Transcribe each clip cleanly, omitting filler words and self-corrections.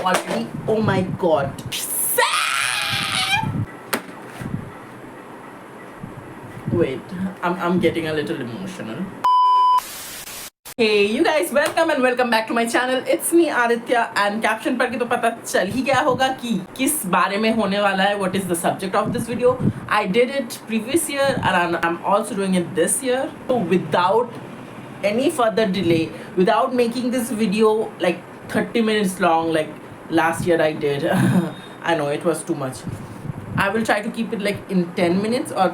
already. Oh my god. Wait, I'm getting a little emotional. Hey you guys, welcome and welcome back to my channel. It's me Aditya and caption पढ़ के तो पता चल ही गया होगा कि किस बारे में होने वाला है. What is the subject of this video? I did it previous year and I'm also doing it this year. So without any further delay, without making this video like 30 minutes long like last year I did. I know it was too much. I will try to keep it like in 10 minutes or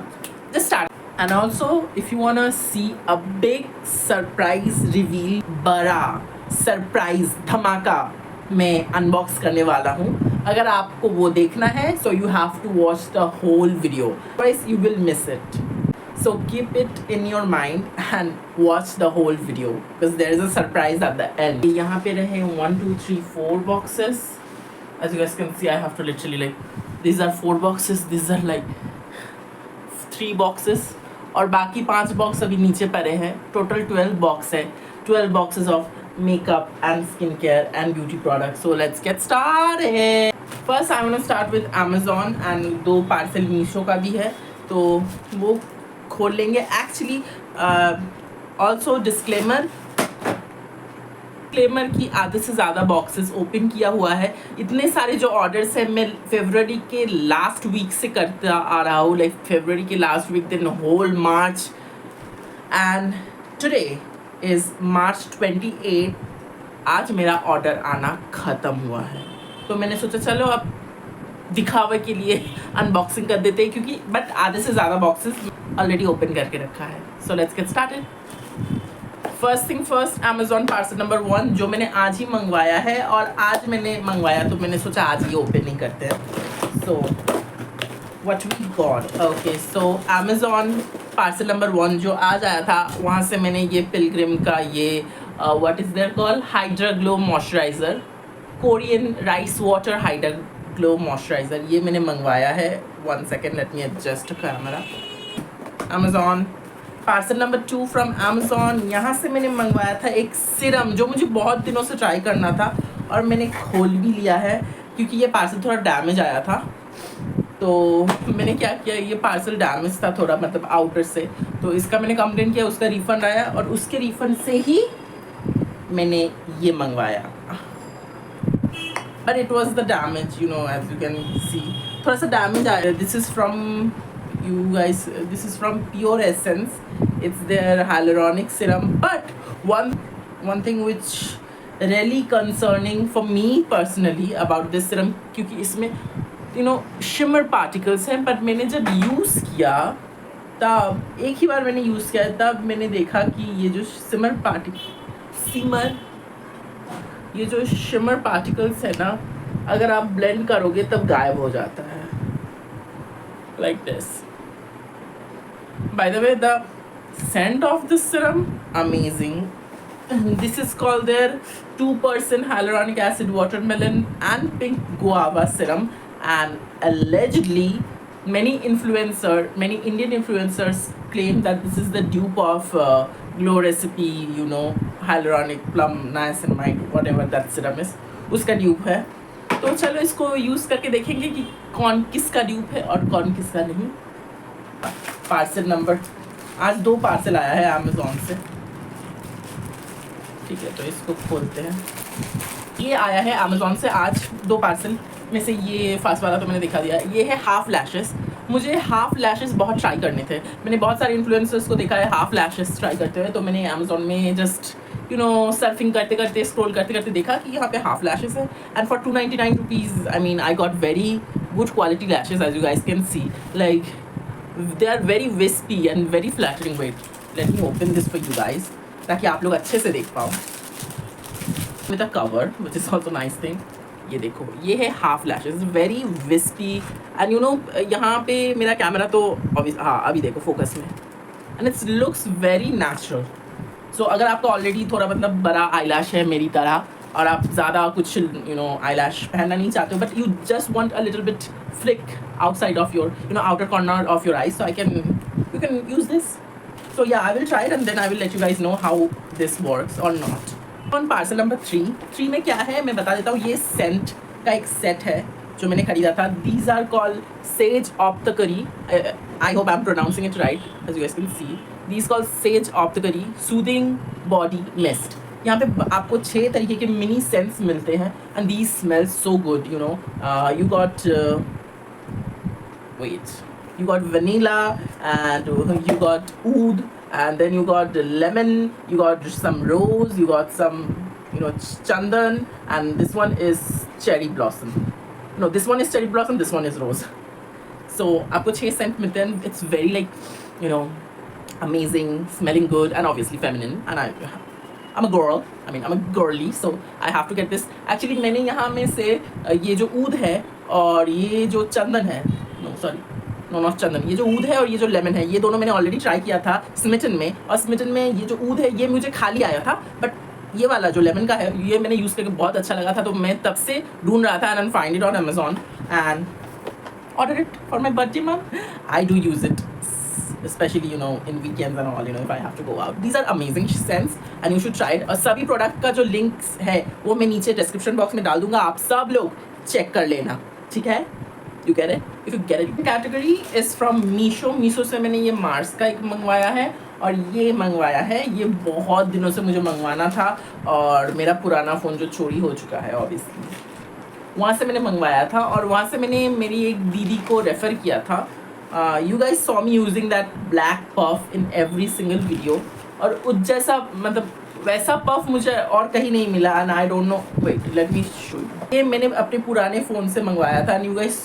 just start. And also if you wanna see a big surprise reveal, बड़ा surprise धमाका मैं unbox करने वाला हूँ. अगर आपको वो देखना है so you have to watch the whole video, otherwise you will miss it. So keep it in your mind and watch the whole video because there is a surprise at the end. यहाँ पे रहे 1 2 3 4 boxes. As you guys can see, I have to literally like, these are 4 boxes, these are like 3 boxes और बाकी 5 box अभी नीचे पड़े हैं. Total 12 box है. 12 boxes of makeup and skincare and beauty products. So let's get started. First I'm gonna start with Amazon and 2 parcel Meesho का भी है तो वो खोल लेंगे. एक्चुअली ऑल्सो डिस्क्लेमर की आधे से ज़्यादा बॉक्सेस ओपन किया हुआ है. इतने सारे जो ऑर्डर्स हैं मैं फरवरी के लास्ट वीक से करता आ रहा हूँ, लाइक फरवरी के last week then whole March and today is March 28. आज मेरा ऑर्डर आना ख़त्म हुआ है तो मैंने सोचा चलो अब दिखावे के लिए अनबॉक्सिंग कर देते हैं क्योंकि बट आधे से ज़्यादा बॉक्सेस ऑलरेडी ओपन करके रखा है. So let's get started. First thing first, Amazon parcel number 1 जो मैंने आज ही मंगवाया है और आज मैंने मंगवाया तो मैंने सोचा आज ही ओपनिंग करते हैं. So what we got. Okay so Amazon parcel number 1 जो आज आया था वहाँ से मैंने ये पिलग्रिम का ये what is there call hydra glow moisturiser, Korean rice water hydra glow moisturiser, ये मैंने मंगवाया है. 1 second, let me adjust camera. Amazon parcel number 2 from Amazon. यहाँ से मैंने मंगवाया था एक सिरम जो मुझे बहुत दिनों से ट्राई करना था और मैंने खोल भी लिया है क्योंकि ये पार्सल थोड़ा डैमेज आया था. तो मैंने क्या किया, ये पार्सल डैमेज था थोड़ा मतलब आउटर से, तो इसका मैंने कंप्लेन किया, उसका रिफ़ंड आया और उसके रिफ़ंड से ही मैंने ये मंगवाया. But it was the damage, you know, as you can see थोड़ा सा डैमेज आया. This is from you guys, this is from Pure Essence. It's their hyaluronic serum, but one thing which really concerning for me personally about this serum क्योंकि इसमें you know shimmer particles हैं, but मैंने जब use किया तब एक ही बार मैंने use किया तब मैंने देखा कि ये जो ये जो shimmer particles है ना, अगर आप blend करोगे तब गायब हो जाता है like this. By the way, the scent of this serum, amazing. This is called their 2% hyaluronic acid watermelon and pink guava serum, and allegedly many Indian influencers claim that this is the dupe of Glow Recipe, you know, hyaluronic plum niacinamide, whatever that serum is, उसका dupe है. तो चलो इसको use करके देखेंगे कि कौन किसका ड्यूप है और कौन किसका नहीं. पार्सल नंबर, आज 2 पार्सल आया है अमेज़ॉन से. ठीक है तो इसको खोलते हैं. ये आया है अमेज़ॉन से आज 2 पार्सल में से. ये फर्स्ट वाला तो मैंने दिखा दिया. ये है हाफ लैशेस. मुझे हाफ लैशेस बहुत ट्राई करने थे. मैंने बहुत सारे इन्फ्लुएंसर्स को देखा है हाफ लैशेस ट्राई करते हुए, तो मैंने अमेज़ॉन में जस्ट यू नो सर्फिंग करते करते स्क्रॉल करते करते देखा कि यहाँ पे हाफ लैशेस है. And for 299 rupees I mean I got very good quality lashes as you guys can see. Like they are very wispy and very flattering. Wait let me open this for you guys ताकि आप लोग अच्छे से देख पाओ with a cover which is also nice thing. ये देखो, ये है half lashes, very wispy and you know यहाँ पे मेरा कैमरा तो ऑब्वियस, हाँ अभी देखो फोकस में, and it's looks very natural. So अगर आपका ऑलरेडी थोड़ा मतलब बड़ा आईलैश है मेरी तरह और आप ज़्यादा कुछ यू नो आईलैश पहनना नहीं चाहते हो, but you just want a little bit flick outside of your you know outer corner of your eyes, so you can use this. So yeah, I will try it and then I will let you guys know how this works or not. On parcel number 3 में क्या है मैं बता देता हूँ. ये Saint का एक सेट है जो मैंने खरीदा था. These are called Sage Apothecary. I hope I am pronouncing it right. As you guys can see these called Sage Apothecary soothing body mist. यहाँ पे आपको 6 तरीके के मिनी सेंट्स मिलते हैं and these smell so good. You know you got wait, you got vanilla and you got oud and then you got lemon, you got some rose, you got some, you know, chandan, and this one is cherry blossom. No, this one is cherry blossom, this one is rose. So आपको 6 scent मिलते हैं. It's very like, you know, amazing, smelling good and obviously feminine. And I'm a girl, I mean I'm a girly, so I have to get this. Actually मैंने यहाँ में से ये जो ऊद है और ये जो चंदन है, नॉट चंदन, ये जो ऊद है और ये जो लेमन है, ये दोनों मैंने ऑलरेडी ट्राई किया था स्मिटन में. और स्मिटन में ये जो ऊद है ये मुझे खाली आया था, बट ये वाला जो लेमन का है ये मैंने यूज़ करके बहुत अच्छा लगा था. तो मैं तब से ढूंढ रहा था and find it on Amazon and order it for my birthday mum. I do use it especially you know in weekends and all, you know, if I have to go out. These are amazing scents and you should try it. और सभी product का जो links है वो मैं नीचे description box में डाल दूंगा. आप सब लोग चेक कर लेना, ठीक है. You get it? If you get it. Category is from Meesho. Meesho से मैंने ये मार्स का एक मंगवाया है और ये मंगवाया है. ये बहुत दिनों से मुझे मंगवाना था और मेरा पुराना फ़ोन जो चोरी हो चुका है ऑब्वियसली, वहाँ से मैंने मंगवाया था और वहाँ से मैंने मेरी एक दीदी को रेफ़र किया था. You guys saw me using that black puff in every single video. और उस जैसा मतलब वैसा पफ मुझे और कहीं नहीं मिला and I don't know. Wait let me show you. ये मैंने अपने पुराने फ़ोन से मंगवाया था. You guys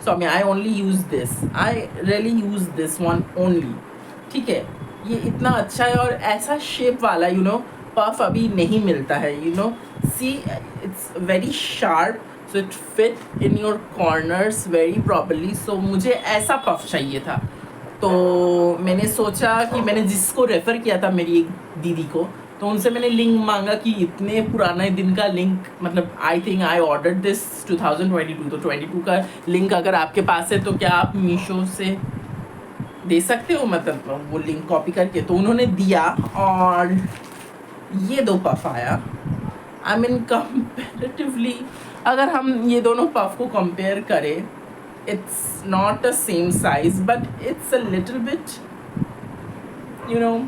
saw me, I only use this. I really use this one only. ठीक है, ये इतना अच्छा है और ऐसा शेप वाला यू नो पफ अभी नहीं मिलता है. You know see it's very sharp, so it fit in your corners very properly. So मुझे ऐसा पफ चाहिए था. तो मैंने सोचा कि मैंने जिसको रेफ़र किया था मेरी एक दीदी को, तो उनसे मैंने लिंक मांगा कि इतने पुराने दिन का लिंक, मतलब आई थिंक आई ऑर्डर दिस 2022, तो 22 का लिंक अगर आपके पास है तो क्या आप मीशो से दे सकते हो, मतलब वो लिंक कॉपी करके. तो उन्होंने दिया और ये 2 पफ आया. आई मीन कंपेरेटिवली अगर हम ये दोनों पफ को कंपेयर करें, it's not the same size but it's a little bit you know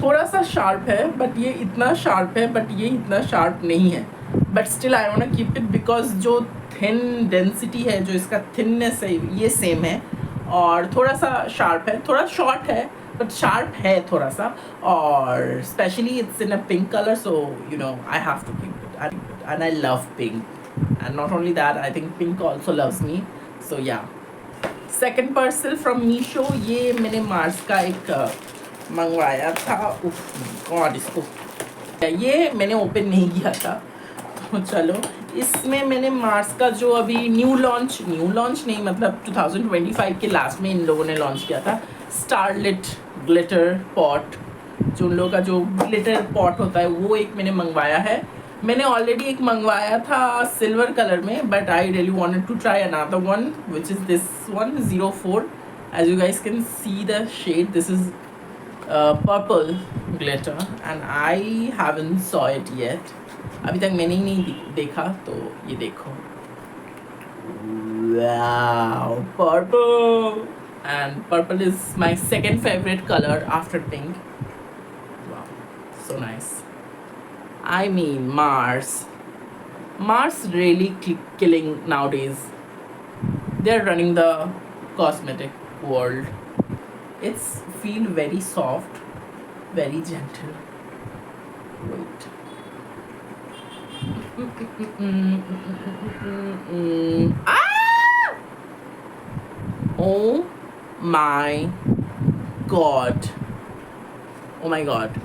थोड़ा सा शार्प है. बट ये इतना शार्प है बट ये इतना शार्प नहीं है. But still I want to keep it because जो थिन डेंसिटी है, जो इसका थिननेस है, ये सेम है और थोड़ा सा शार्प है. थोड़ा शॉर्ट है बट शार्प है थोड़ा सा. और specially it's in a pink colour, so you know I have to keep it. And I love pink, and not only that, I think pink also loves me. So yeah, second parcel from Meesho. ये मैंने Mars का एक मंगवाया था. God, इसको ये मैंने open नहीं किया था. तो चलो, इसमें मैंने मार्स का जो अभी न्यू लॉन्च नहीं, मतलब 2025 के लास्ट में इन लोगों ने लॉन्च किया था, स्टारलिट ग्लिटर पॉट. जो उन लोगों का जो ग्लिटर पॉट होता है वो एक मैंने मंगवाया है. मैंने ऑलरेडी एक मंगवाया था सिल्वर कलर में, but I really wanted to try another one which is this one 04. As you guys can see the shade, this is purple glitter and I haven't saw it yet. अभी तक मैंने ही नहीं देखा. तो ये देखो, wow, purple. And purple is my second favourite colour after pink. Wow, so nice. I mean, Mars really killing nowadays. They're running the cosmetic world. It's feel very soft, very gentle. Wait. Ah! Oh my god. Oh my god.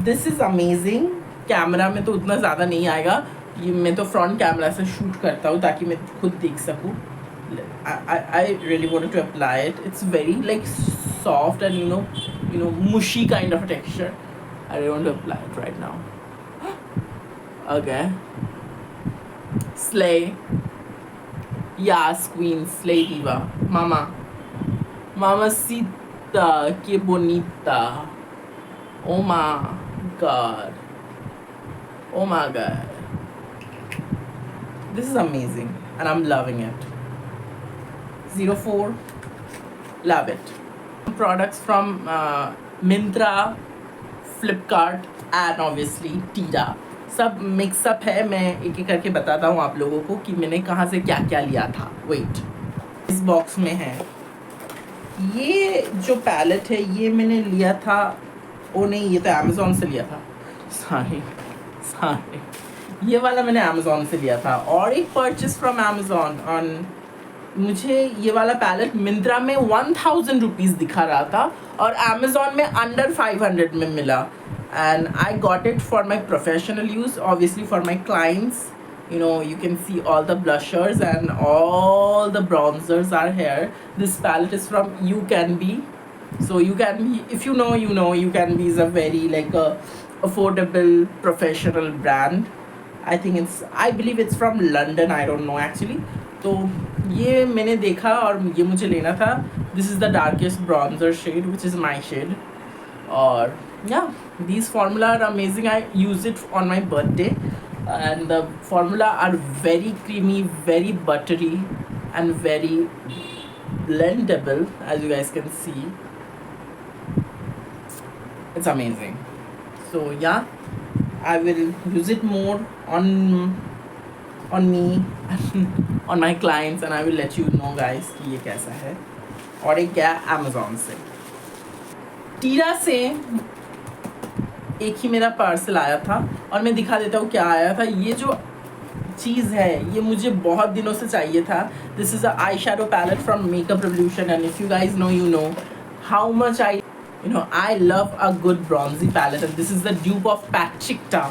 This is amazing. Camera में तो उतना ज़्यादा नहीं आएगा. ये मैं तो front camera से शूट करता हूँ ताकि मैं खुद देख सकूँ. I really wanted to apply it. It's very like soft and you know mushy kind of texture. I really want to apply it right now. Okay. Slay. Yes, queen. Slay diva. Mama. Mama Sita. que bonita. Oh my god. Oh my god. This is amazing and I'm loving it. 04, love it. Products from Myntra, Flipkart and obviously Tira. सब mix up है. मैं एक एक करके बताता हूँ आप लोगों को कि मैंने कहाँ से क्या क्या लिया था. वेट, इस बॉक्स में है. ये जो पैलेट है ये मैंने लिया था. ओ नहीं, ये तो अमेज़ॉन से लिया था. सॉरी, ये वाला मैंने अमेज़ॉन से लिया था. और एक परचेस फ्रॉम अमेज़ॉन ऑन. मुझे ये वाला पैलेट मिंत्रा में 1000 रुपीज़ दिखा रहा था और अमेज़ॉन में अंडर 500 में मिला. And I got it for my professional use, obviously for my clients. You know, you can see all the blushers and all the bronzers are here. This palette is from You Can Be. So You Can Be, if you know, you know, You Can Be is a very like a affordable professional brand. I believe it's from London. I don't know actually. तो ये मैंने देखा और ये मुझे लेना था. This is the darkest bronzer shade, which is my shade. और yeah, these formula are amazing. I use it on my birthday. And the formula are very creamy, very buttery and very blendable, as you guys can see. It's amazing. So yeah, I will use it more on me on my clients and I will let you know guys कि ये कैसा है. और एक क्या Amazon से. टीरा से एक ही मेरा पार्सल आया था और मैं दिखा देता हूँ क्या आया था. ये जो चीज़ है ये मुझे बहुत दिनों से चाहिए था. This is a eye shadow palette from Makeup Revolution and if you guys know you know how much I love a good bronzy palette and this is the dupe of Patrick Ta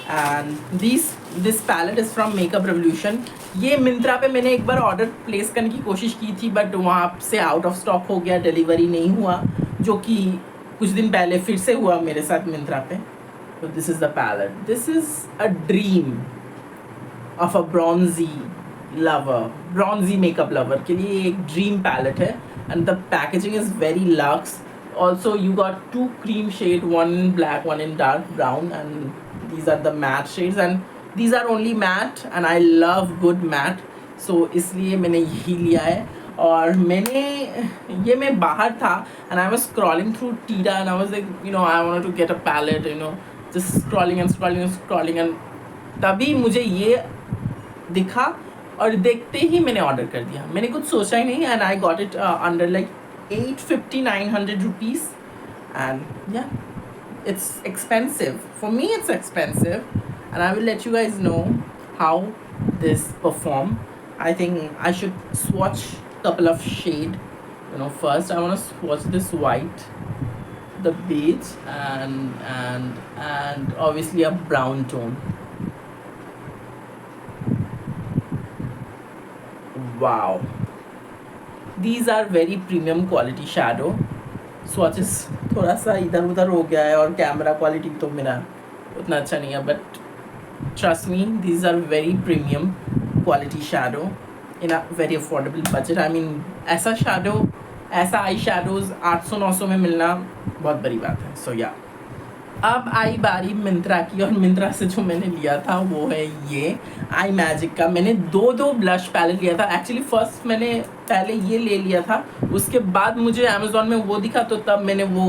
and this palette is from Makeup Revolution. ये मिंत्रा पे मैंने एक बार order place करने की कोशिश की थी but वहाँ से आउट ऑफ स्टॉक हो गया, डिलीवरी नहीं हुआ, जो कि कुछ दिन पहले फिर से हुआ मेरे साथ मिंत्रा पे. तो this is the palette. This is a dream of a bronzy lover, bronzy makeup lover के लिए एक ड्रीम पैलेट है. And the packaging is very luxe. Also you got 2 cream shade, one in black, one in dark brown, and these are the matte shades and these are only matte and I love good matte. so इसलिए मैंने यही लिया है. और मैं बाहर था and I was scrolling through Tira and I was like, I wanted to get a palette, just scrolling and तभी मुझे ये दिखा और देखते ही मैंने ऑर्डर कर दिया. मैंने कुछ सोचा ही नहीं and I got it under like 850-900 rupees and yeah, it's expensive. For me it's expensive and I will let you guys know how this perform. I think I should swatch couple of shade. First I want to swatch this white, the beige and obviously a brown tone. Wow, these are very premium quality shadow. swatches थोड़ा सा इधर उधर हो गया है और camera quality तो मेरा उतना अच्छा नहीं है, but trust me, these are very premium quality shadow in a very affordable budget. I mean, ऐसा आई शैडोज़ 800-900 में मिलना बहुत बड़ी बात है. सो या अब आई बारी मिंत्रा की और मिंत्रा से जो मैंने लिया था वो है ये आई मैजिक का. मैंने दो ब्लश पैलेट लिया था एक्चुअली. फर्स्ट मैंने पहले ये ले लिया था, उसके बाद मुझे अमेज़ॉन में वो दिखा तो तब मैंने वो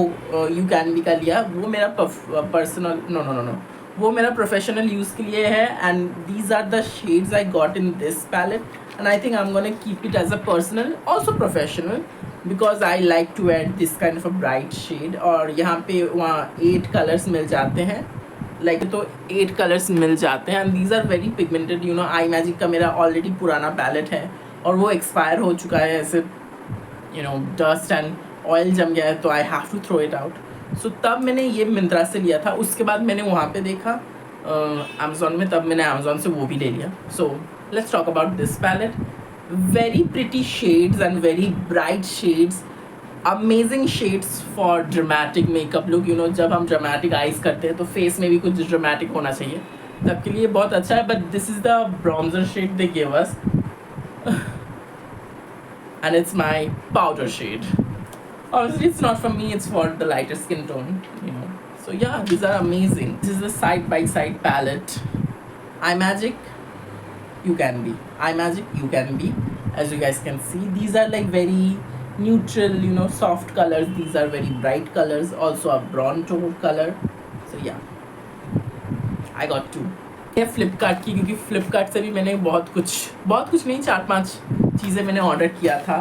यू कैन बी का लिया. वो मेरा पर्सनल नो वो मेरा प्रोफेशनल यूज़ के लिए है. And these are the shades I got in this palette and I think I'm gonna keep it as a personal, also professional, because I like to add this kind of a bright shade. और यहाँ पे वहाँ 8 colours मिल जाते हैं, तो 8 colours मिल जाते हैं and these are very pigmented. I magic का मेरा ऑलरेडी पुराना पैलेट है और वो एक्सपायर हो चुका है. ऐसे डस्ट एंड ऑयल जम गया है तो I have to throw it out. So तब मैंने ये मिंत्रा से लिया था. उसके बाद मैंने वहाँ पे देखा अमेज़ॉन में, तब मैंने अमेज़ॉन से वो भी ले लिया. सो let's talk about this palette. Very pretty shades and very bright shades, amazing shades for dramatic makeup look. जब हम dramatic eyes करते हैं तो face में भी कुछ dramatic होना चाहिए, तब के लिए बहुत अच्छा है. but this is the bronzer shade they gave us and it's my powder shade. Obviously it's not for me, it's for the lighter skin tone, you know. So yeah, these are amazing. This is the side by side palette. iMagic, you can be. iMagic, you can be. As you guys can see, these are like very neutral, you know, soft colors. These are very bright colors, also a bronze tone color. So yeah, I got two. ये फ्लिपकार्ट की, क्योंकि फ्लिपकार्ट से भी मैंने बहुत कुछ नहीं, 4-5 चीज़ें मैंने ऑर्डर किया था.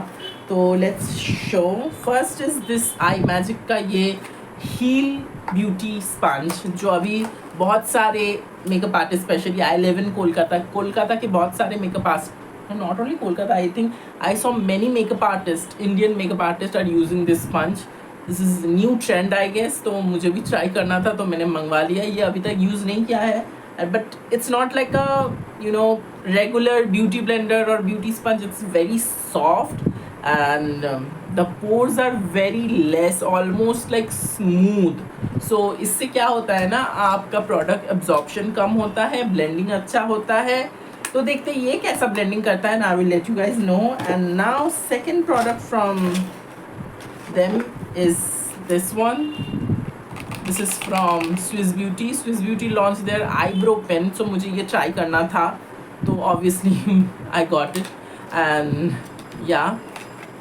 तो let's show. First is this iMagic का ये हील ब्यूटी स्पंज, जो अभी बहुत सारे makeup artist, specially I live in Kolkata के बहुत सारे makeup artist, not only Kolkata, I think I saw many makeup artist, Indian makeup artist are using this sponge. This is new trend I guess, तो मुझे भी ट्राई करना था, तो मैंने मंगवा लिया. ये अभी तक यूज़ नहीं किया है, but it's not like a, you know, regular beauty blender or beauty sponge. It's very soft, and the pores are very less, almost like smooth. So इससे क्या होता है ना, आपका प्रोडक्ट एब्जॉर्प्शन कम होता है, ब्लेंडिंग अच्छा होता है. तो देखते हैं ये कैसा ब्लेंडिंग करता है, I will let you guys know. And now second product from them is this one. This is from Swiss Beauty. Swiss Beauty launched their eyebrow pen, so मुझे ये try करना था, तो obviously I got it. And yeah,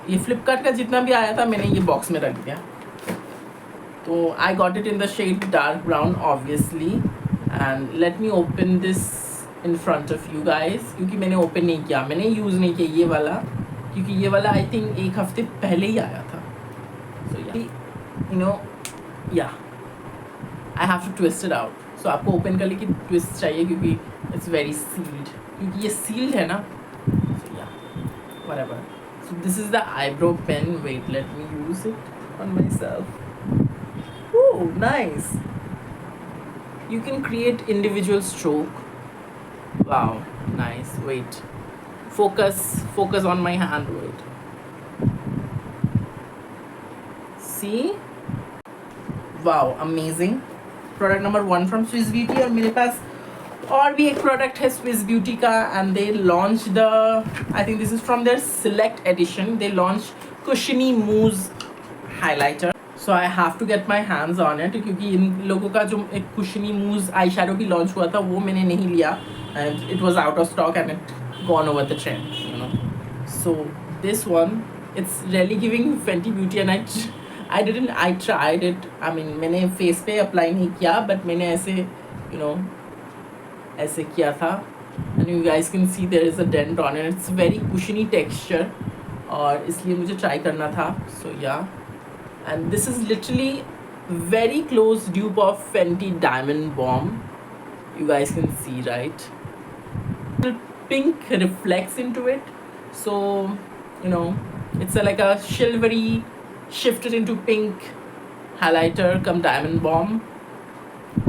ये Flipkart का जितना भी आया था मैंने ये बॉक्स में रख दिया. तो I got it in the shade dark brown obviously. And let me open this in front of you guys, क्योंकि मैंने open नहीं किया, मैंने यूज़ नहीं किया ये वाला, क्योंकि ये वाला I think एक हफ्ते पहले ही आया था. So yeah, you know, yeah, I have to twist it out. So आपको ओपन करने की ट्विस्ट चाहिए, क्योंकि it's very sealed, क्योंकि ये sealed है ना. So yeah, whatever. So this is the eyebrow pen. Wait, let me use it on myself. Oh, nice. You can create individual stroke. Wow, nice. Wait, focus on my hand. Wait, see? Wow, amazing. Product number 1 from Swiss Beauty. और मेरे पास और भी एक product है Swiss Beauty का, and they launch the, I think this is from their select edition. They launch cushiony mousse highlighter. So I have to get my hands on it, क्योंकि इन लोगों का जो एक कुशनी मूज आई शैडो भी लॉन्च हुआ था वो मैंने नहीं लिया, and it was out of stock and it gone over the trend, you know. So this one, it's really giving Fenty beauty, and I tried it. I mean, मैंने face पे apply नहीं किया, बट मैंने ऐसे, you know, ऐसे किया था. And you guys can see there is a dent on it. It's very cushiony texture, और इसलिए मुझे ट्राई करना था. So yeah, and this is literally very close dupe of Fenty Diamond Bomb. You guys can see, right? The pink reflects into it, so you know, it's like a silvery shifted into pink highlighter come diamond bomb.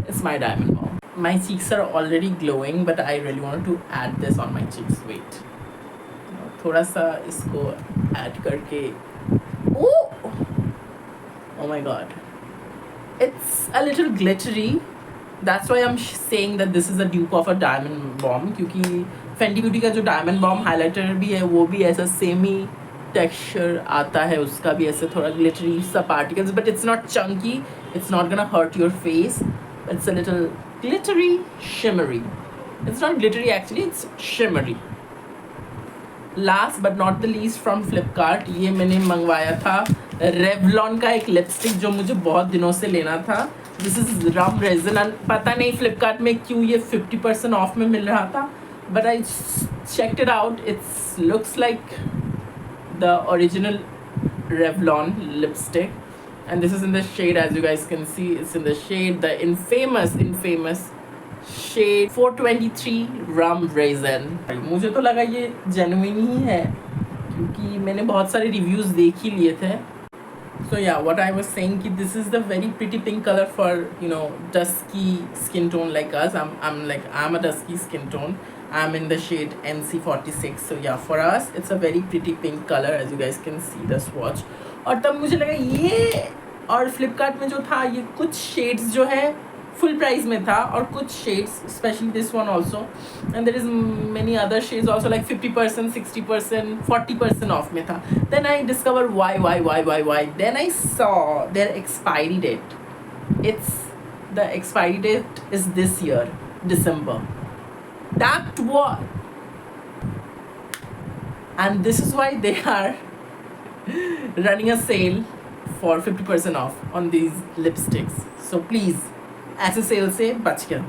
It's my diamond bomb. My cheeks are already glowing, but I really wanted to add this on my cheeks. Wait, थोड़ा सा इसको add करके. Oh my god, it's a little glittery. That's why I'm saying that this is a dupe of a diamond bomb, क्योंकि Fenty Beauty का जो diamond bomb highlighter भी है वो भी ऐसा सेम ही टेक्सचर आता है, उसका भी ऐसे थोड़ा ग्लिटरी सा particles, but it's not chunky, it's not gonna hurt your face, it's a little glittery shimmery. It's not glittery actually, it's shimmery. Last but not the least from Flipkart, ये मैंने मंगवाया था रेवलॉन का एक lipstick, जो मुझे बहुत दिनों से लेना था. This is rum resin. पता नहीं फ्लिपकार्ट में क्यों ये 50% ऑफ में मिल रहा था, but I checked it out. It's looks like the original Revlon lipstick, and this is in the shade, as you guys can see, it's in the shade, the infamous shade 423 Rum Raisin. मुझे तो लगा ये genuine ही है, क्योंकि मैंने बहुत सारे reviews देख ही लिए थे. So yeah, what I was saying कि this is the very pretty pink color for, you know, dusky skin tone like us. I'm a dusky skin tone. I'm in the shade NC46. So yeah, for us it's a very pretty pink color, as you guys can see the swatch. और तब मुझे लगा ये, और फ्लिपकार्ट में जो था ये कुछ शेड्स जो है फुल प्राइस में था, और कुछ shades specially this one also, and there is many other shades also like 50%, 60%, 40% off में था. Then I discover why then I saw their expiry date. It's the expiry date is this year December. That what? And this is why they are running a sale for 50% off on these lipsticks. So please, ऐसे cell से बच के रहो.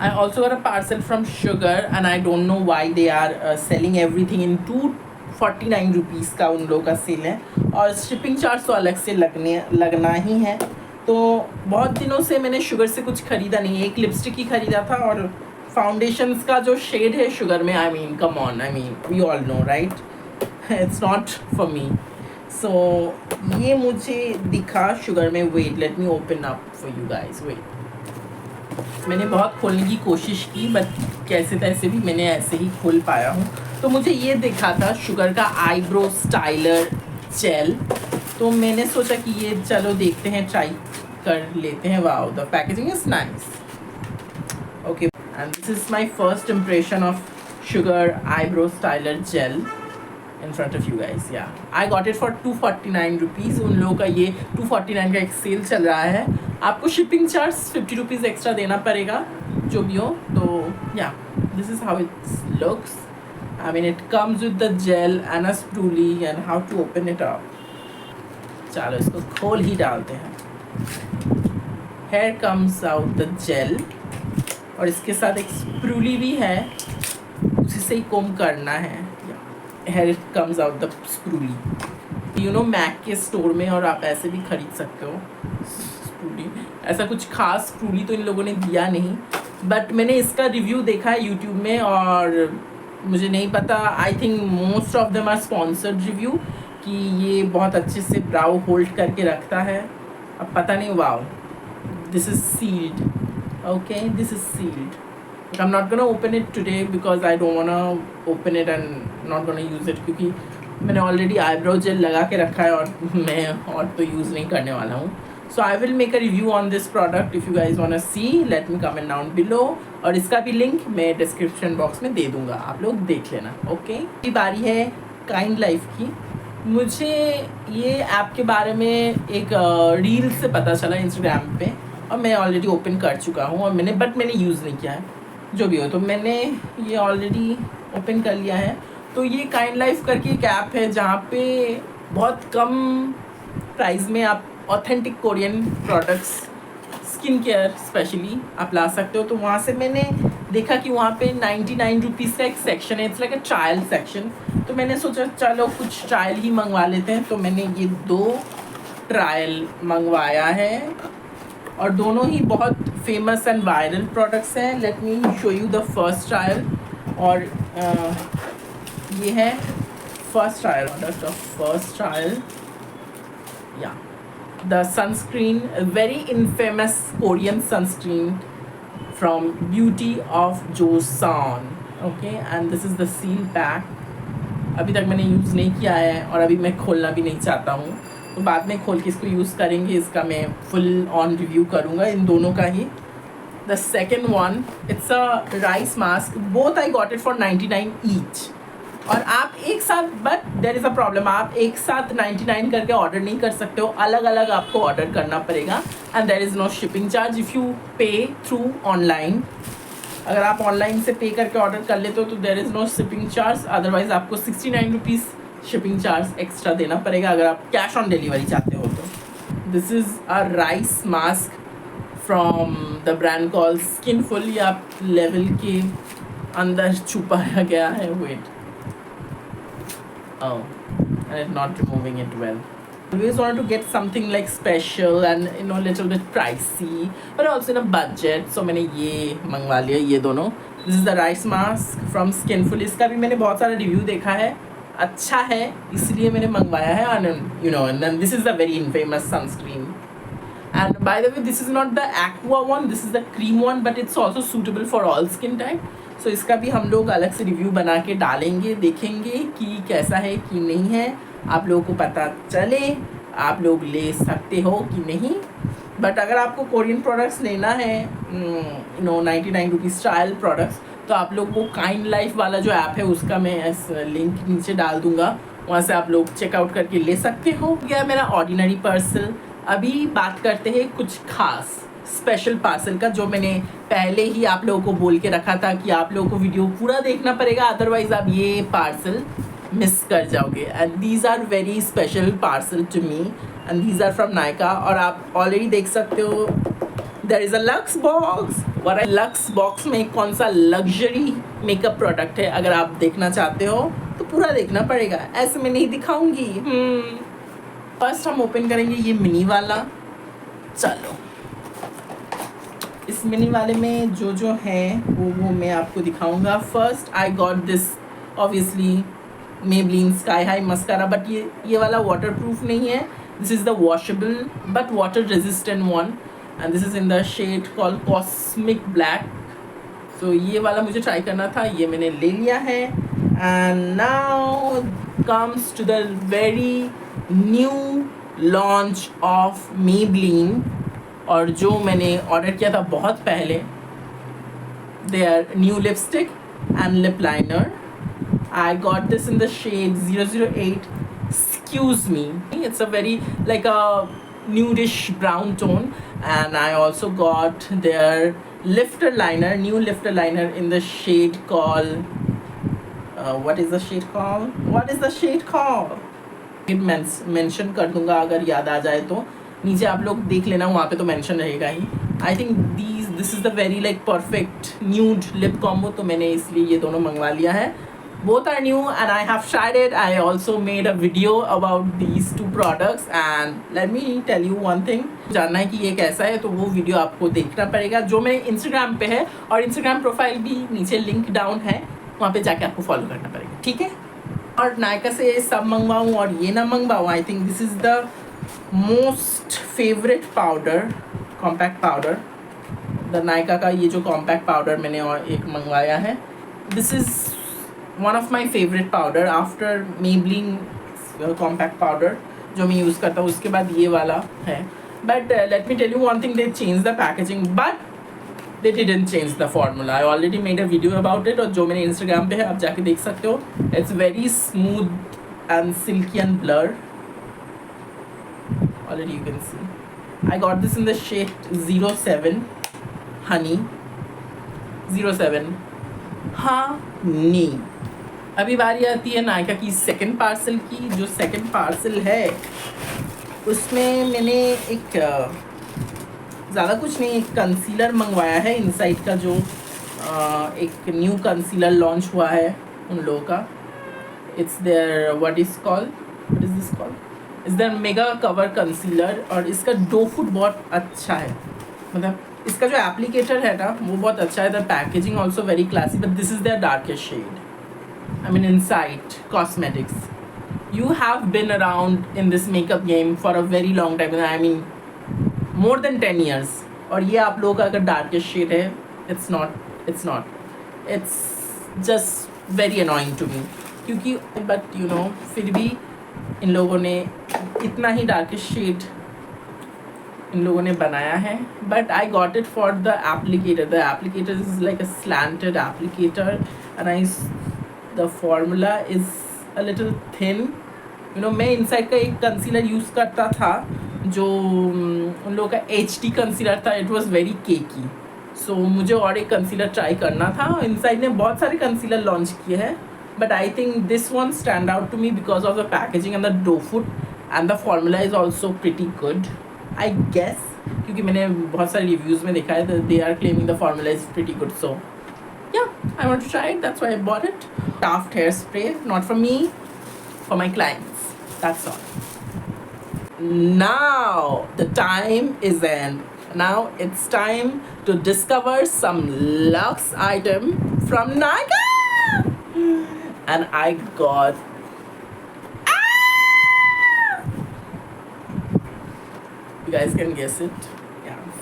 I also got a parcel from Sugar and I don't know why they are selling everything in 249 rupees का उन लोगों का cell है, और शिपिंग चार्ज तो अलग से लगना ही है. तो बहुत दिनों से मैंने शुगर से कुछ ख़रीदा नहीं. एक लिपस्टिक ही ख़रीदा था, और फाउंडेशंस का जो शेड है शुगर में, I mean come on, I mean we all know right, it's not for me. So ये मुझे दिखा शुगर में. Wait, let me open up for you guys. Wait, मैंने बहुत खोलने की कोशिश की, बट कैसे तैसे भी मैंने ऐसे ही खोल पाया हूँ. तो मुझे ये दिखा था शुगर का आईब्रो स्टाइलर जेल. तो मैंने सोचा कि ये चलो देखते हैं, ट्राई कर लेते हैं. Wow, the packaging is nice. Okay, and this is my first impression of Sugar eyebrow styler gel in front of you guys. Yeah I got it for 249 rupees. उन लोगों का ये 249 का एक सेल चल रहा है. आपको शिपिंग चार्ज 50 रुपीज़ एक्स्ट्रा देना पड़ेगा जो भी हो. तो yeah this is how it looks. I mean it comes with the gel and a spoolie and how to open it up. चलो इसको खोल ही डालते हैं. Here comes out the gel, और इसके साथ एक स्प्रूली भी है, उसी से ही कोम करना है. Here comes out the spoolie. You know MAC के स्टोर में, और आप ऐसे भी खरीद सकते हो स्प्रूली. ऐसा कुछ खास स्प्रूली तो इन लोगों ने दिया नहीं, बट मैंने इसका रिव्यू देखा है यूट्यूब में, और मुझे नहीं पता, I think most of them are sponsored review, कि ये बहुत अच्छे से ब्राउ होल्ड करके रखता है. अब पता नहीं. Wow, this is sealed. Okay, this is sealed. I'm not gonna open it today because I don't wanna open it and not gonna use it, क्योंकि मैंने ऑलरेडी आईब्रो जेल लगा के रखा है, और मैं और तो यूज़ नहीं करने वाला हूँ. So I will make a review on this product. If you guys wanna see, let me comment down below. और इसका भी लिंक मैं डिस्क्रिप्शन बॉक्स में दे दूँगा, आप लोग देख लेना. ओके, ये बारी है काइंड लाइफ की. मुझे ये ऐप के बारे में एक रील से पता चला इंस्टाग्राम पे, और मैं ऑलरेडी ओपन कर चुका हूँ, और मैंने यूज़ नहीं किया है. जो भी हो, तो मैंने ये ऑलरेडी ओपन कर लिया है. तो ये काइंड लाइफ करके एक ऐप है जहाँ पे बहुत कम प्राइस में आप authentic Korean products, skin care specially आप ला सकते हो. तो वहाँ से मैंने देखा कि वहाँ पे 99 रुपीज़ का एक सेक्शन है. It's like a trial section. तो मैंने सोचा चलो कुछ ट्रायल ही मंगवा लेते हैं. तो मैंने ये 2 ट्रायल मंगवाया है, और दोनों ही बहुत फेमस एंड वायरल प्रोडक्ट्स हैं. Let me show you the first trial. और ये है first trial product of first trial. Yeah the sunscreen, very infamous Korean sunscreen from Beauty of Joseon. Okay, and this is the seal pack. अभी तक मैंने use नहीं किया है, और अभी मैं खोलना भी नहीं चाहता हूँ. तो बाद में खोल के इसको यूज़ करेंगे. इसका मैं फुल ऑन रिव्यू करूँगा इन दोनों का ही. The second one, it's a rice mask. Both I got it for 99 each. और आप एक साथ, but there is a problem, आप एक साथ 99 करके ऑर्डर नहीं कर सकते हो. अलग अलग आपको ऑर्डर करना पड़ेगा, and there is no shipping charge if you pay through online. अगर आप ऑनलाइन से पे करके ऑर्डर कर लेते हो तो there is no shipping charge. Otherwise आपको 69 रुपीज़ शिपिंग चार्ज एक्स्ट्रा देना पड़ेगा अगर आप कैश ऑन डिलीवरी चाहते हो तो. This is a rice mask from the brand call Skinful. ये आप लेवल के अंदर छुपाया गया है. Wait, oh, and it's not removing it well. Always wanted to get something like special and you know little bit pricey, but also in a budget. So मैंने ये मंगवा लिया, ये दोनों. This is the rice mask from Skinful. इसका भी मैंने बहुत सारा रिव्यू देखा है, अच्छा है इसलिए मैंने मंगवाया है. And you know, and then this is the very infamous sunscreen. And by the way, this is not the aqua one, this is the cream one, but it's also suitable for all skin type. So इसका भी हम लोग अलग से review बना के डालेंगे, देखेंगे कि कैसा है कि नहीं है, आप लोगों को पता चले, आप लोग ले सकते हो कि नहीं. बट अगर आपको कोरियन प्रोडक्ट्स लेना है, 99 रुपीज़ ट्रायल प्रोडक्ट्स, तो आप लोग वो काइंड लाइफ वाला जो ऐप है उसका मैं लिंक नीचे डाल दूँगा, वहाँ से आप लोग चेकआउट करके ले सकते हो। यह मेरा ऑर्डिनरी पार्सल। अभी बात करते हैं कुछ खास स्पेशल पार्सल का, जो मैंने पहले ही आप लोगों को बोल के रखा था कि आप लोगों को वीडियो पूरा देखना पड़ेगा, अदरवाइज आप ये पार्सल मिस कर जाओगे। And these are very special parcel to me and these are from Nykaa. और आप ऑलरेडी देख सकते हो there is a Lux box. और लक्स बॉक्स में कौन सा लग्जरी मेकअप प्रोडक्ट है, अगर आप देखना चाहते हो तो पूरा देखना पड़ेगा, ऐसे मैं नहीं दिखाऊंगी। फर्स्ट हम ओपन करेंगे ये मिनी वाला। चलो, इस मिनी वाले में जो है वो मैं आपको दिखाऊंगा। First I got this obviously Maybelline Sky High mascara, but ये वाला वाटर प्रूफ नहीं है। This is the washable but water resistant one and this is in the shade called cosmic black. So ये वाला मुझे ट्राई करना था, ये मैंने ले लिया है। And now comes to the very new launch of Maybelline, और जो मैंने ऑर्डर किया था बहुत पहले, their new lipstick and lip liner. I got this in the shade 008। Excuse me, it's a very like a nudish brown tone, and I also got their lifter liner, new lifter liner in the shade called what is the shade called? What is the shade called? Mention कर दूंगा अगर याद आ जाए तो, नीचे आप लोग देख लेना, वहाँ पे तो मेंशन रहेगा ही। I think this is the very like perfect nude lip combo, तो मैंने इसलिए ये दोनों मंगवा लिया है। Both are new and I have tried it. I also made a video about these two products and let me tell you one thing. जानना है कि ये कैसा है तो वो वीडियो आपको देखना पड़ेगा, जो मेरे इंस्टाग्राम पे है, और इंस्टाग्राम प्रोफाइल भी नीचे लिंक डाउन है, वहाँ पे जाके आपको फॉलो करना पड़ेगा, ठीक है। और नायका से सब मंगवाऊँ और ये ना मंगवाऊँ, I think this is the most favourite powder, compact powder. The Nykaa का ये जो कॉम्पैक्ट पाउडर मैंने और एक मंगवाया है, this is one of my favourite powder after Maybelline compact powder जो मैं यूज़ करता हूँ, उसके बाद ये वाला है। But let me tell you one thing, they change the packaging but they didn't change the formula. I already made a video about it, और जो मेरे इंस्टाग्राम पे है आप जाके देख सकते हो। It's very smooth and silky and blur, already you can see. I got this in the shade 07 honey, 07 honey. अभी बारी आती है नायका की सेकंड पार्सल की। जो सेकंड पार्सल है उसमें मैंने एक ज़्यादा कुछ नहीं, एक कंसीलर मंगवाया है इनसाइड का, जो एक न्यू कंसीलर लॉन्च हुआ है उन लोगों का। It's their what is this called, it's their mega cover concealer, और इसका डोफुट बहुत अच्छा है, मतलब इसका जो एप्लीकेटर है ना वो बहुत अच्छा है। The packaging also very classy, but this is their darkest shade. I mean, Insight Cosmetics. You have been around in this makeup game for a very long time. I mean, more than 10 years. और ये आप लोगों का अगर darkest shade है, it's not. It's just very annoying to me. क्योंकि but you know फिर भी इन लोगों ने इतना ही डार्केस्ट शेड इन लोगों ने बनाया है। But I got it for the applicator. The applicator is like a slanted applicator, and the formula is a little thin. You know, मैं इनसाइड का एक कंसीलर यूज़ करता था जो उन लोगों का HD कंसीलर था, इट वाज वेरी केकी। सो मुझे और एक कंसीलर ट्राई करना था। इनसाइड ने बहुत सारे कंसीलर लॉन्च किए हैं, but I think this one stand out to me because of the packaging and the doe foot, and the formula is also pretty good I guess, क्योंकि मैंने बहुत सारे रिव्यूज़ में देखा है, they are claiming the formula is pretty good. So yeah, I want to try it, that's why I bought it. Taft hairspray, not for me, for my clients, that's all. Now the time is in. Now it's time to discover some luxe item from Naga, and I got you guys can guess it.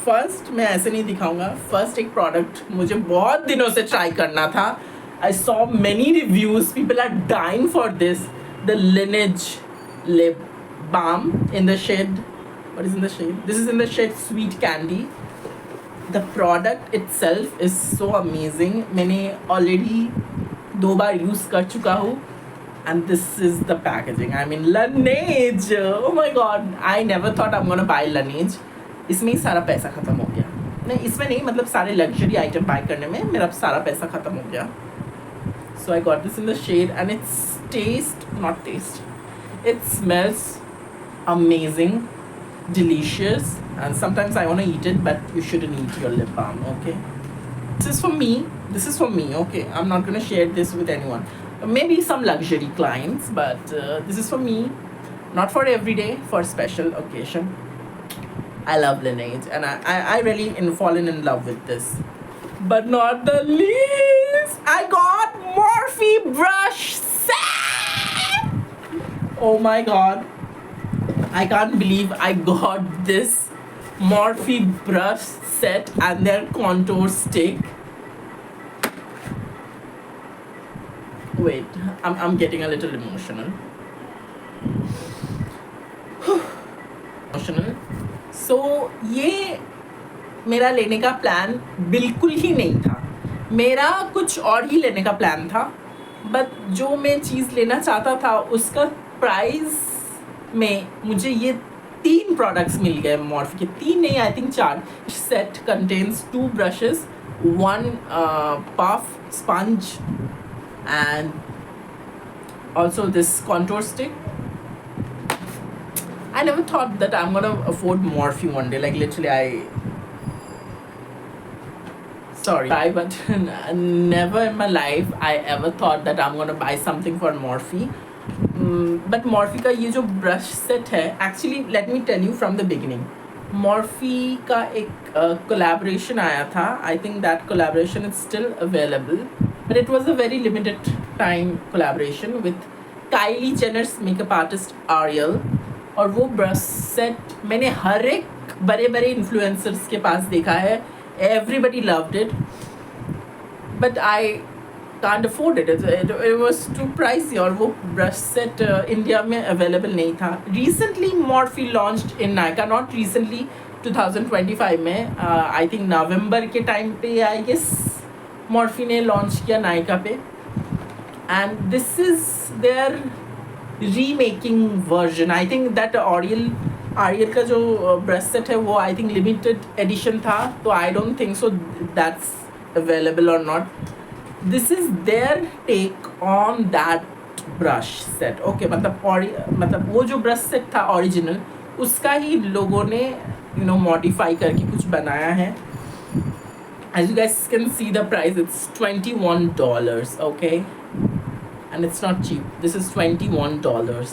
First मैं ऐसे नहीं दिखाऊंगा। First एक product मुझे बहुत दिनों से try करना था। I saw many reviews, people are dying for this, the lineage lip balm in the shade What is in the shade? This is in the shade Sweet Candy. The product itself is so amazing. मैंने already 2 बार use कर चुका हूँ. And this is the packaging. I mean, Laneige. Oh my god. I never thought I'm gonna buy Laneige. इसमें ही सारा पैसा ख़त्म हो गया. नहीं, इसमें नहीं, मतलब सारे luxury item buy करने में मेरा सारा पैसा ख़त्म हो गया. So I got this in the shade and it smells amazing, delicious, and sometimes I want to eat it, but you shouldn't eat your lip balm, okay? This is for me, okay? I'm not going to share this with anyone. Maybe some luxury clients, but this is for me, not for every day, for special occasion. I love Laneige, and I really fallen in love with this. But not the least, I got Morphe brush set. Oh my god, I can't believe I got this Morphe brush set and their contour stick. Wait, I'm getting a little emotional. So ये मेरा लेने का plan बिल्कुल ही नहीं था. मेरा कुछ और ही लेने का प्लान था, बट जो मैं चीज़ लेना चाहता था उसका प्राइस में मुझे ये 3 प्रोडक्ट्स मिल गए. मॉर्फी के 3 नहीं, I think 4. Set contains 2 brushes, 1 puff sponge, and also this contour stick. I never thought that I'm gonna afford Morphe one day. Like literally, but never in my life I ever thought that I'm gonna buy something for Morphe. But Morphe का ये जो brush set है, actually let me tell you from the beginning. Morphe का एक collaboration आया था. I think that collaboration is still available, but it was a very limited time collaboration with Kylie Jenner's makeup artist Ariel. और वो brush set मैंने हर एक बड़े बड़े इन्फ्लुएंसर्स के पास देखा है. Everybody loved it, but I can't afford it. It was too pricey, और वो ब्रश सेट इंडिया में अवेलेबल नहीं था. Recently Morphe launched in Nykaa, not recently, 2025 में, आई थिंक नवंबर के टाइम पे आई गेस मॉर्फी ने लॉन्च किया नायका पे. And this is their remaking version. I think that Ariel का जो ब्रश सेट है वो आई थिंक लिमिटेड एडिशन था, तो I don't think so that's available और not. This is their take on that brush set, okay. मतलब वो जो ब्रश सेट था ओरिजिनल, उसका ही लोगों ने मॉडिफाई करके कुछ बनाया है. As you guys can see the price, it's $21, okay? And it's not cheap. This is $21,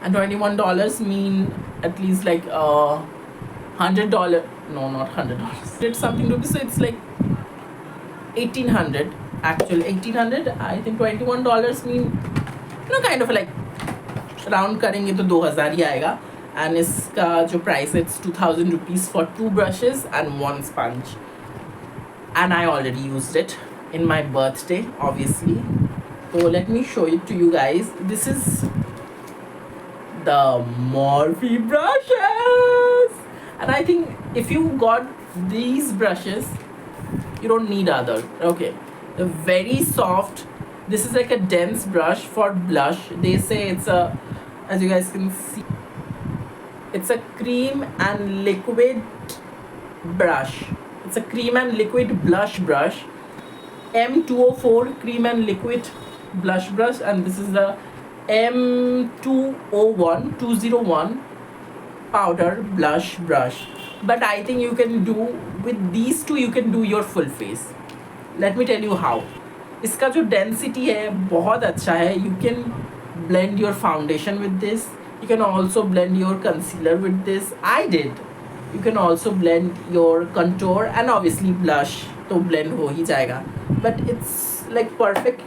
and $21 mean at least like $100. No, not $100. It's something rupees, so it's like 1,800. Actually, 1,800. I think $21 mean kind of like round करेंगे तो 2,000 ही आएगा. And इसका जो price है, it's 2,000 rupees for 2 brushes and 1 sponge. And I already used it in my birthday, obviously. So let me show it to you guys. This is the Morphe brushes, and I think if you got these brushes, you don't need other. Okay, they're very soft. This is like a dense brush for blush. They say it's a, as you guys can see, it's a cream and liquid brush. It's a cream and liquid blush brush. M204 cream and liquid blush brush, and this is the M201 powder blush brush. But I think you can do with these two, you can do your full face. Let me tell you how. इसका जो density है बहुत अच्छा है. You can blend your foundation with this. You can also blend your concealer with this. I did. You can also blend your contour, and obviously blush तो blend हो ही जाएगा. But it's like perfect.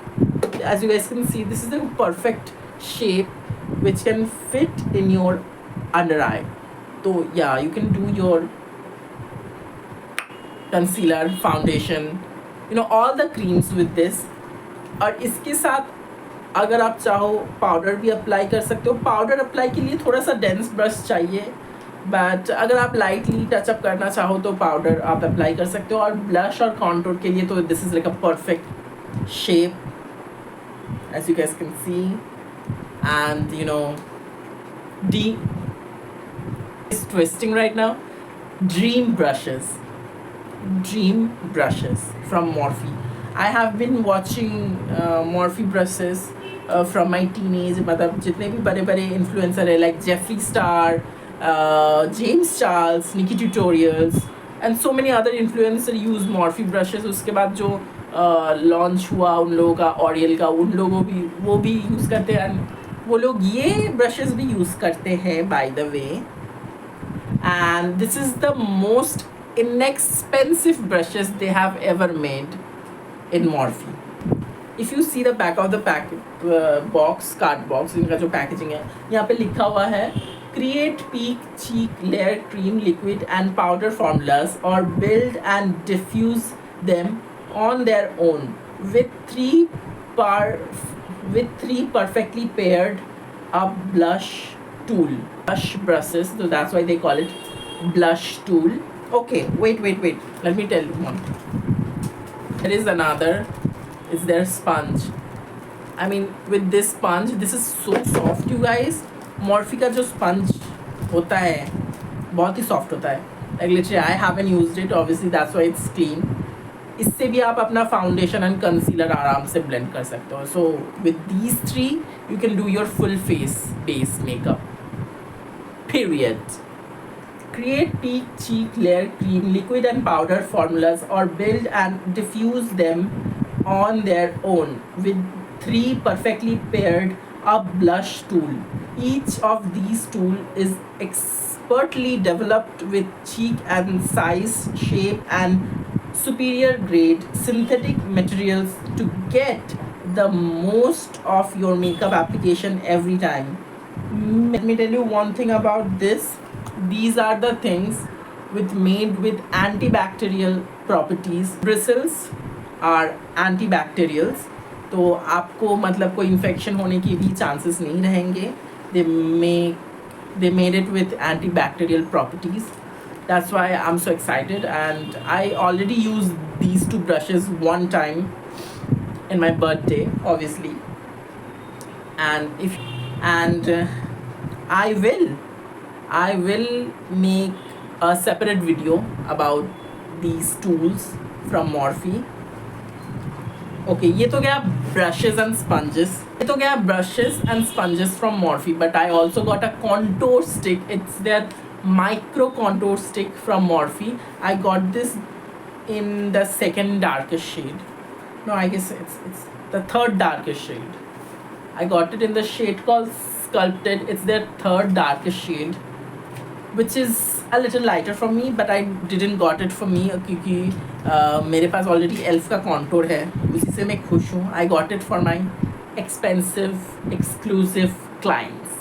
As you guys can see, this is a perfect shape which can fit in your under eye. So yeah, you can do your concealer, foundation, all the creams with this. और इसके साथ अगर आप चाहो powder भी apply कर सकते हो. पाउडर अप्लाई के लिए थोड़ा सा डेंस ब्रश चाहिए, बट अगर आप लाइटली टचअप करना चाहो तो पाउडर आप अप्लाई कर सकते हो, और ब्लश और कॉन्टूर के लिए तो this is like a perfect shape as you guys can see. And you know, D is twisting right now. Dream brushes. Dream brushes from Morphe. I have been watching Morphe brushes from my teenage, मतलब जितने भी बड़े बड़े influencer है like Jeffree Star, James Charles, Nikkie Tutorials and so many other influencer use Morphe brushes. उसके बाद जो launch हुआ उन लोगों का ऑरियल का, उन लोगों भी वो भी यूज़ करते हैं, वो लोग ये ब्रशेस भी यूज़ करते हैं by the way. And this is the most inexpensive brushes they have ever made in Morphe. If you see the back of the box, card box, इनका जो पैकेजिंग है, यहाँ पे लिखा हुआ है create peak cheek layer cream liquid and powder formulas or build and diffuse them on their own with three perfectly paired up blush brushes, so that's why they call it blush tool. Okay, wait, let me tell you one. There is another, is their sponge. I mean, with this sponge, this is so soft you guys. Morphe का जो sponge होता है बहुत ही soft होता है. Like literally I haven't used it, obviously that's why it's clean. इससे भी आप अपना foundation and concealer आराम से blend कर सकते हो. So with these three you can do your full face base makeup. Period. Create peak cheek layer cream liquid and powder formulas or build and diffuse them on their own with three perfectly paired up blush tool. Each of these tools is expertly developed with cheek and size, shape and superior grade synthetic materials to get the most of your makeup application every time. Let me tell you one thing about this. These are the things made with antibacterial properties. Bristles are antibacterials, तो आपको मतलब कोई infection होने की भी chances नहीं रहेंगे. They made it with antibacterial properties. That's why I'm so excited, and I already used these two brushes one time in my birthday, obviously, and I will make a separate video about these tools from Morphe. Okay, ये तो गया brushes and sponges. ये तो गया brushes and sponges from Morphe, but I also got a contour stick. It's their micro contour stick from Morphe. I got this in the second darkest shade. No, I guess it's the third darkest shade. I got it in the shade called Sculpted. It's their third darkest shade, which is a little lighter for me, but I didn't got it for me क्योंकि मेरे पास already ELF का contour है, उसी से मैं खुश हूँ. I got it for my expensive exclusive clients,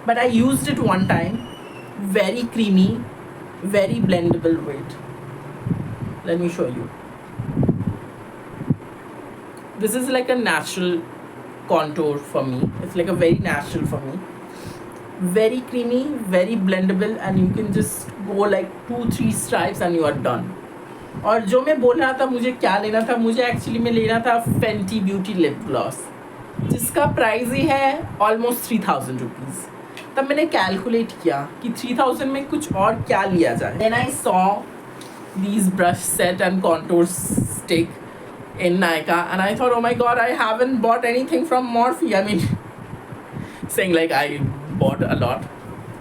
but I used it one time. Very creamy, very blendable. Wait, let me show you. This is like a natural contour for me. It's like a very natural for me. Very creamy, very blendable, and you can just go like 2-3 stripes and you are done. और जो मैं बोल रहा था मुझे क्या लेना था, मुझे एक्चुअली में लेना था Fenty Beauty लिप ग्लॉस, जिसका प्राइस ही है ऑलमोस्ट 3000 रुपीज़. तब मैंने कैलकुलेट किया कि 3000 में कुछ और क्या लिया जाए. Then I saw these brush set and contour stick in Nykaa, and I thought, oh my god, I haven't bought anything from Morphe. I mean, saying like I bought a lot,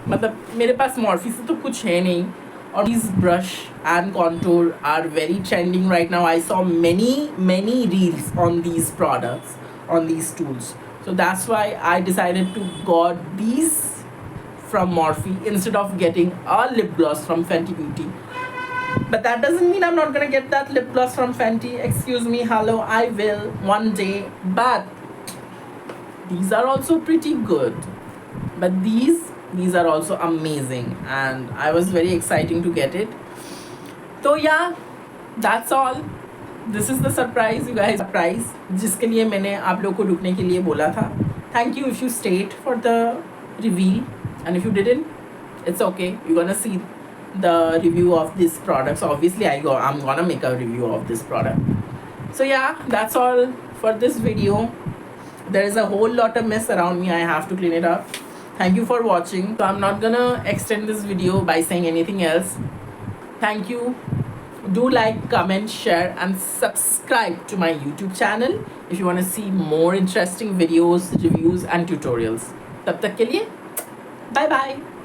मतलब मेरे पास Morphe से तो कुछ है नहीं. और these brush and contour are very trending right now. I saw many reels on these products, on these tools. So that's why I decided to got these from Morphe instead of getting a lip gloss from Fenty Beauty. But that doesn't mean I'm not gonna get that lip gloss from Fenty. Excuse me, hello, I will one day. But these are also pretty good. But these are also amazing, and I was very exciting to get it. So yeah, that's all. This is the surprise, you guys. Surprise जिसके लिए मैंने आप लोगों को रुकने के लिए बोला था. Thank you if you stayed for the reveal, and if you didn't, it's okay. You're gonna see the review of this product. So obviously I'm gonna make a review of this product. So yeah, that's all for this video. There is a whole lot of mess around me. I have to clean it up. Thank you for watching. So I'm not gonna extend this video by saying anything else. Thank you. Do like, comment, share and subscribe to my YouTube channel if you want to see more interesting videos, reviews and tutorials. तब तक के लिए bye bye.